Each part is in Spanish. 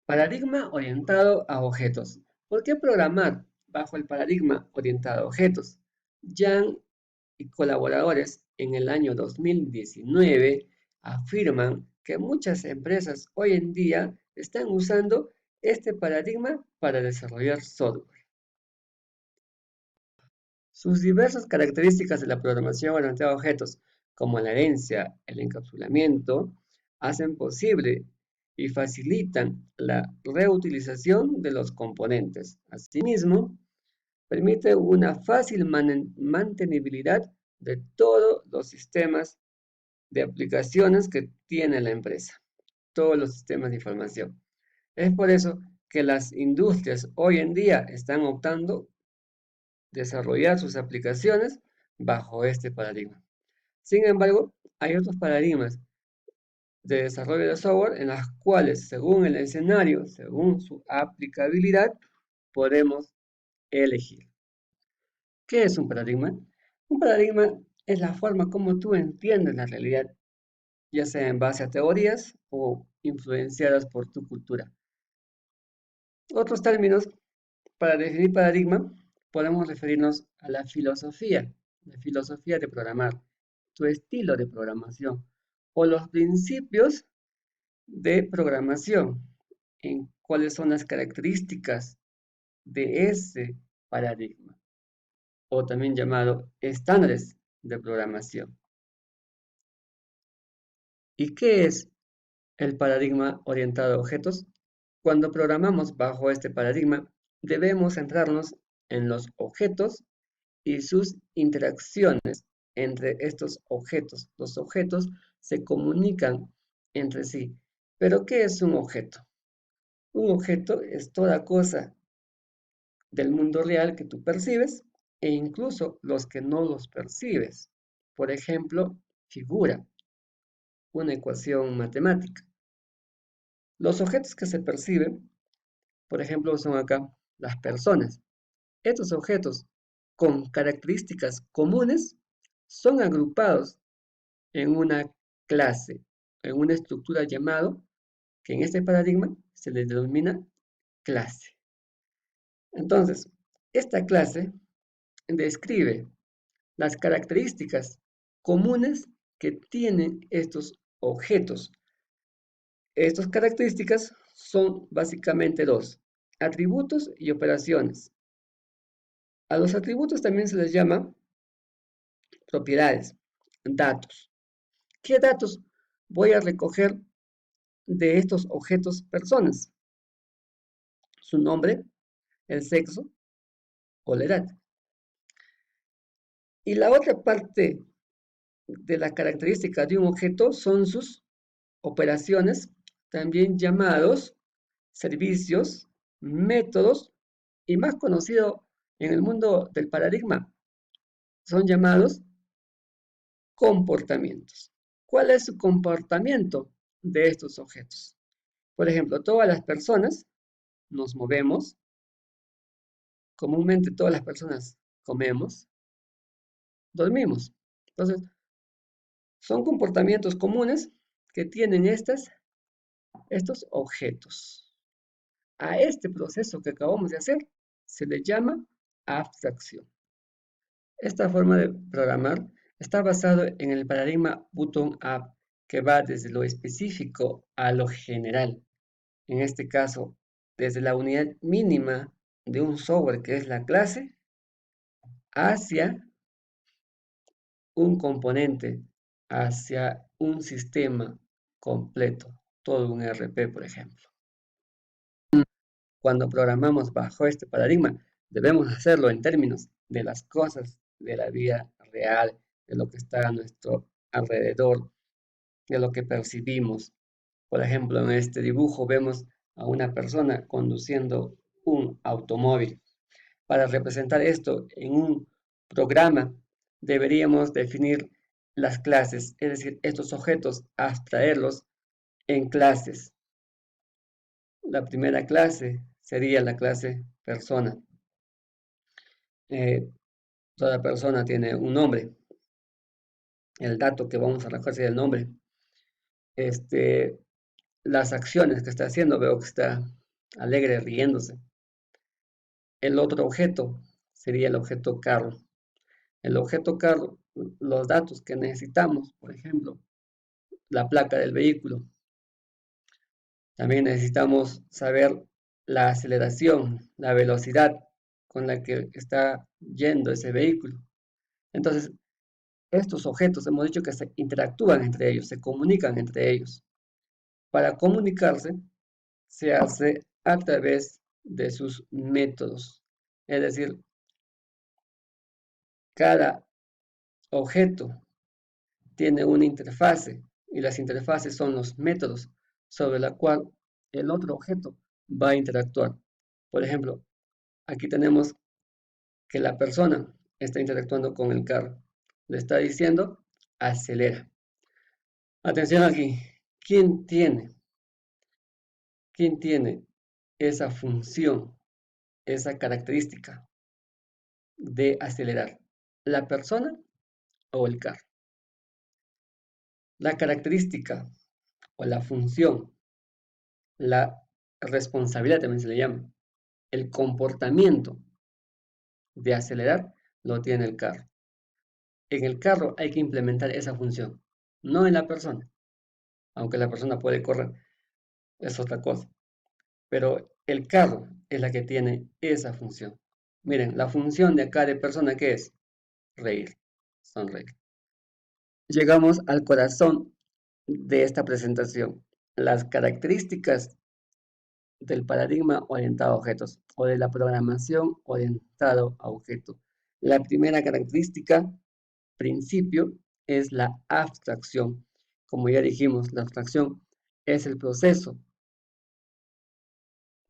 Paradigma orientado a objetos. ¿Por qué programar bajo el paradigma orientado a objetos? Yang y colaboradores en el año 2019 afirman que muchas empresas hoy en día están usando este paradigma para desarrollar software. Sus diversas características de la programación orientada a objetos, como la herencia, el encapsulamiento, hacen posible y facilitan la reutilización de los componentes. Asimismo, permite una fácil mantenibilidad de todos los sistemas de aplicaciones que tiene la empresa, todos los sistemas de información. Es por eso que las industrias hoy en día están optando desarrollar sus aplicaciones bajo este paradigma. Sin embargo, hay otros paradigmas de desarrollo de software en las cuales, según el escenario, según su aplicabilidad, podemos elegir. ¿Qué es un paradigma? Un paradigma es la forma como tú entiendes la realidad, ya sea en base a teorías o influenciadas por tu cultura. Otros términos para definir paradigma podemos referirnos a la filosofía de programar, tu estilo de programación o los principios de programación, en cuáles son las características de ese paradigma, o también llamado estándares de programación. ¿Y qué es el paradigma orientado a objetos? Cuando programamos bajo este paradigma, debemos centrarnos en los objetos y sus interacciones entre estos objetos. Los objetos se comunican entre sí. ¿Pero qué es un objeto? Un objeto es toda cosa del mundo real que tú percibes e incluso los que no los percibes. Por ejemplo, figura, una ecuación matemática. Los objetos que se perciben, por ejemplo, son acá las personas. Estos objetos con características comunes son agrupados en una clase, en una estructura llamado, que en este paradigma se le denomina clase. Entonces, esta clase describe las características comunes que tienen estos objetos. Estas características son básicamente dos: atributos y operaciones. A los atributos también se les llama propiedades, datos. ¿Qué datos voy a recoger de estos objetos personas? Su nombre, el sexo o la edad. Y la otra parte de la característica de un objeto son sus operaciones, también llamados servicios, métodos y más conocido en el mundo del paradigma, son llamados comportamientos. ¿Cuál es su comportamiento de estos objetos? Por ejemplo, todas las personas nos movemos, comúnmente todas las personas comemos, dormimos. Entonces, son comportamientos comunes que tienen estos objetos. A este proceso que acabamos de hacer se le llama abstracción. Esta forma de programar está basado en el paradigma bottom-up, que va desde lo específico a lo general. En este caso, desde la unidad mínima de un software que es la clase hacia un componente, hacia un sistema completo, todo un ERP, por ejemplo. Cuando programamos bajo este paradigma, debemos hacerlo en términos de las cosas de la vida real, de lo que está a nuestro alrededor, de lo que percibimos. Por ejemplo, en este dibujo vemos a una persona conduciendo un automóvil. Para representar esto en un programa, deberíamos definir las clases, es decir, estos objetos, abstraerlos en clases. La primera clase sería la clase persona. Eh, Toda persona tiene un nombre. El dato que vamos a recoger sería el nombre. Las acciones que está haciendo, veo que está alegre, riéndose. El otro objeto sería el objeto carro. El objeto carro, los datos que necesitamos, por ejemplo, la placa del vehículo. También necesitamos saber la aceleración, la velocidad con la que está yendo ese vehículo. Entonces, estos objetos hemos dicho que se interactúan entre ellos, se comunican entre ellos. Para comunicarse se hace a través de sus métodos. Es decir, cada objeto tiene una interfase y las interfaces son los métodos sobre la cual el otro objeto va a interactuar. Por ejemplo, aquí tenemos que la persona está interactuando con el carro. Le está diciendo acelera. Atención aquí. ¿Quién tiene? ¿Quién tiene esa función, esa característica de acelerar? ¿La persona o el carro? La característica o la función, la responsabilidad también se le llama, el comportamiento de acelerar lo tiene el carro. En el carro hay que implementar esa función, no en la persona, aunque la persona puede correr, es otra cosa. Pero el carro es la que tiene esa función. Miren, la función de acá de persona, ¿qué es? Reír, sonreír. Llegamos al corazón de esta presentación. Las características del paradigma orientado a objetos o de la programación orientado a objetos. La primera característica, principio, es la abstracción. Como ya dijimos, la abstracción es el proceso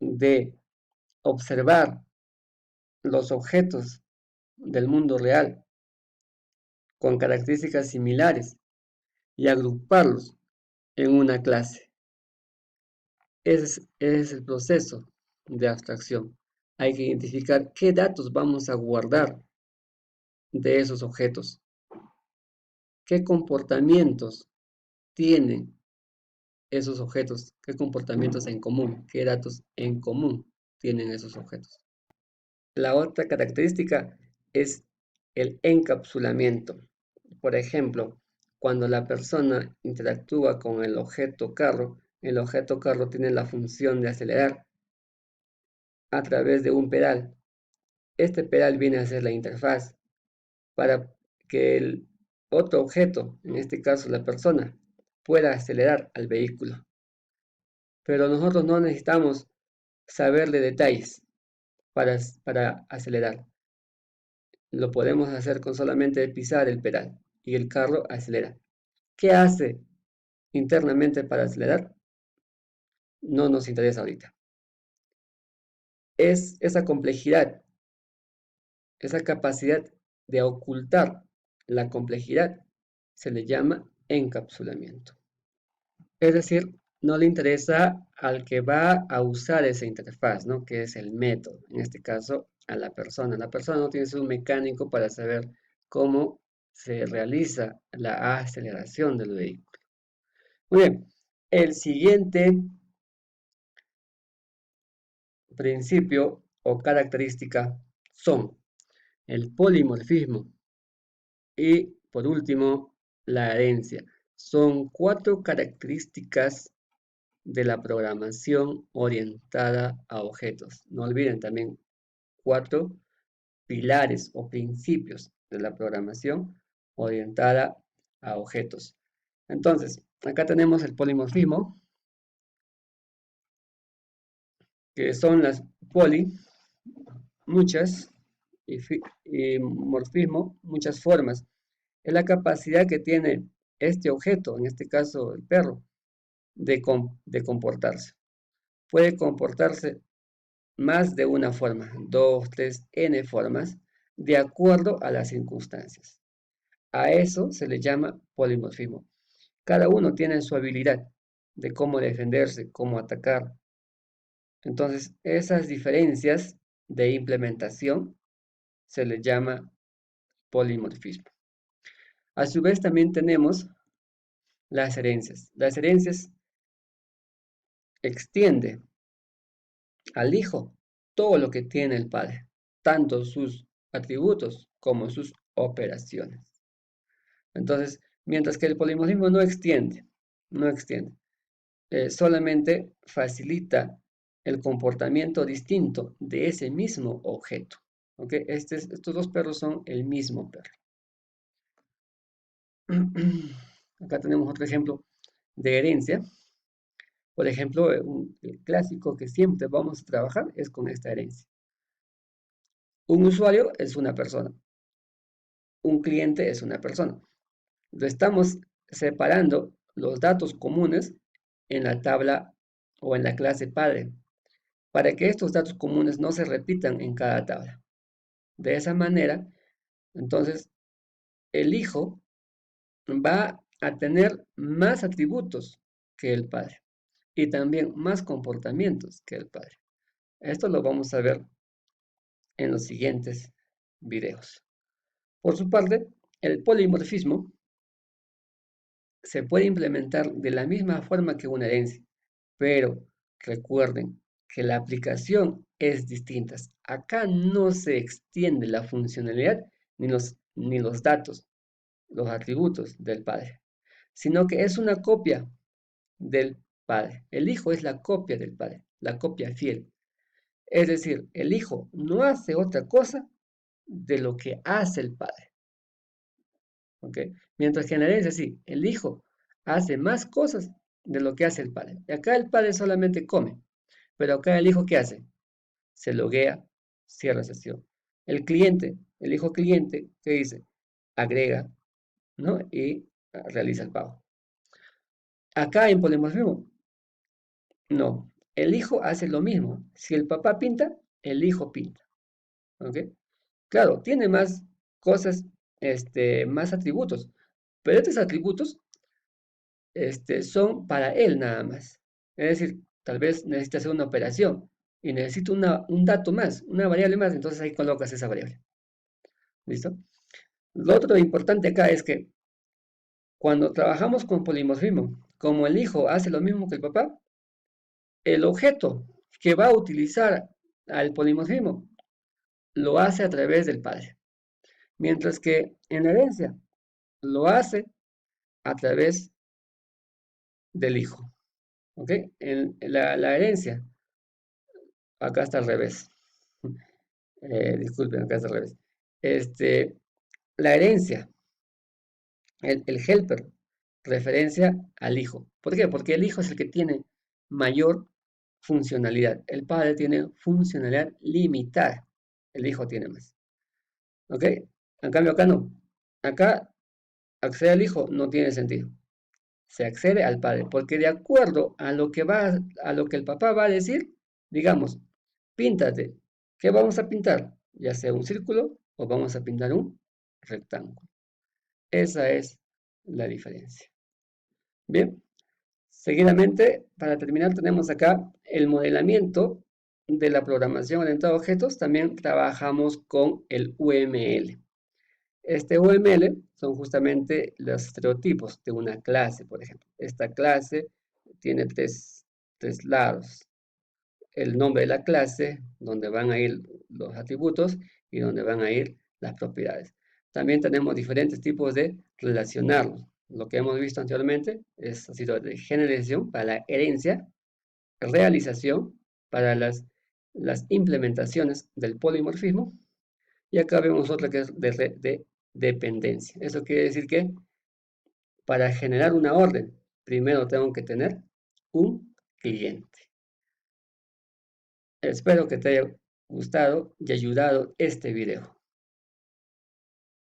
de observar los objetos del mundo real con características similares y agruparlos en una clase. Ese es el proceso de abstracción. Hay que identificar qué datos vamos a guardar de esos objetos, qué comportamientos tienen esos objetos, qué comportamientos en común, qué datos en común tienen esos objetos. La otra característica es el encapsulamiento. Por ejemplo, cuando la persona interactúa con el objeto carro tiene la función de acelerar a través de un pedal. Este pedal viene a ser la interfaz para que el otro objeto, en este caso la persona, pueda acelerar al vehículo. Pero nosotros no necesitamos saber de detalles para acelerar. Lo podemos hacer con solamente pisar el pedal y el carro acelera. ¿Qué hace internamente para acelerar? No nos interesa ahorita. Es esa complejidad, esa capacidad de ocultar la complejidad, se le llama encapsulamiento. Es decir, no le interesa al que va a usar esa interfaz, ¿no? Que es el método, en este caso a la persona. La persona no tiene un mecánico para saber cómo se realiza la aceleración del vehículo. Muy bien, el siguiente principio o característica son el polimorfismo y, por último, la herencia. Son cuatro características de la programación orientada a objetos. No olviden también cuatro pilares o principios de la programación orientada a objetos. Entonces, acá tenemos el polimorfismo, que son las poli, muchas, y morfismo, muchas formas. Es la capacidad que tiene este objeto, en este caso el perro, de comportarse. Puede comportarse más de una forma, dos, tres, n formas, de acuerdo a las circunstancias. A eso se le llama polimorfismo. Cada uno tiene su habilidad de cómo defenderse, cómo atacar. Entonces, esas diferencias de implementación se le llama polimorfismo. A su vez, también tenemos las herencias. Las herencias extiende al hijo todo lo que tiene el padre, tanto sus atributos como sus operaciones. Entonces, mientras que el polimorfismo no extiende, solamente facilita el comportamiento distinto de ese mismo objeto. ¿Ok? Estos dos perros son el mismo perro. Acá tenemos otro ejemplo de herencia. Por ejemplo, el clásico que siempre vamos a trabajar es con esta herencia. Un usuario es una persona, un cliente es una persona. Lo estamos separando los datos comunes en la tabla o en la clase padre, para que estos datos comunes no se repitan en cada tabla. De esa manera, entonces, el hijo va a tener más atributos que el padre y también más comportamientos que el padre. Esto lo vamos a ver en los siguientes videos. Por su parte, el polimorfismo se puede implementar de la misma forma que una herencia, pero recuerden que la aplicación es distinta. Acá no se extiende la funcionalidad ni los datos, los atributos del padre, sino que es una copia del padre. El hijo es la copia del padre, la copia fiel. Es decir, el hijo no hace otra cosa de lo que hace el padre. ¿Ok? Mientras que en la herencia sí, el hijo hace más cosas de lo que hace el padre. Y acá el padre solamente come, pero acá el hijo ¿qué hace? Se loguea, cierra sesión. El hijo cliente, ¿qué dice? Agrega, ¿no? Y realiza el pago. Acá en polimorfismo, no. El hijo hace lo mismo. Si el papá pinta, el hijo pinta. ¿Ok? Claro, tiene más cosas, más atributos, pero estos atributos son para él nada más. Es decir, tal vez necesita hacer una operación y necesita un dato más, una variable más, entonces ahí colocas esa variable. ¿Listo? Lo otro importante acá es que cuando trabajamos con polimorfismo, como el hijo hace lo mismo que el papá, el objeto que va a utilizar al polimorfismo lo hace a través del padre, mientras que en la herencia lo hace a través del hijo. ¿Ok? En la herencia, acá está al revés. Disculpen, acá está al revés. Este, la herencia, el helper, referencia al hijo. ¿Por qué? Porque el hijo es el que tiene mayor funcionalidad. El padre tiene funcionalidad limitada. El hijo tiene más. ¿Ok? En cambio, acá no. Acá acceder al hijo no tiene sentido. Se accede al padre, porque de acuerdo a lo que el papá va a decir, digamos, píntate. ¿Qué vamos a pintar? Ya sea un círculo o vamos a pintar un rectángulo. Esa es la diferencia. Bien, seguidamente, para terminar, tenemos acá el modelamiento de la programación orientada a objetos. También trabajamos con el UML. Este UML son justamente los estereotipos de una clase, por ejemplo. Esta clase tiene tres lados. El nombre de la clase, donde van a ir los atributos y donde van a ir las propiedades. También tenemos diferentes tipos de relacionarlos. Lo que hemos visto anteriormente ha sido de generalización para la herencia, realización para las implementaciones del polimorfismo, y acá vemos otra que es de dependencia. Eso quiere decir que para generar una orden, primero tengo que tener un cliente. Espero que te haya gustado y ayudado este video.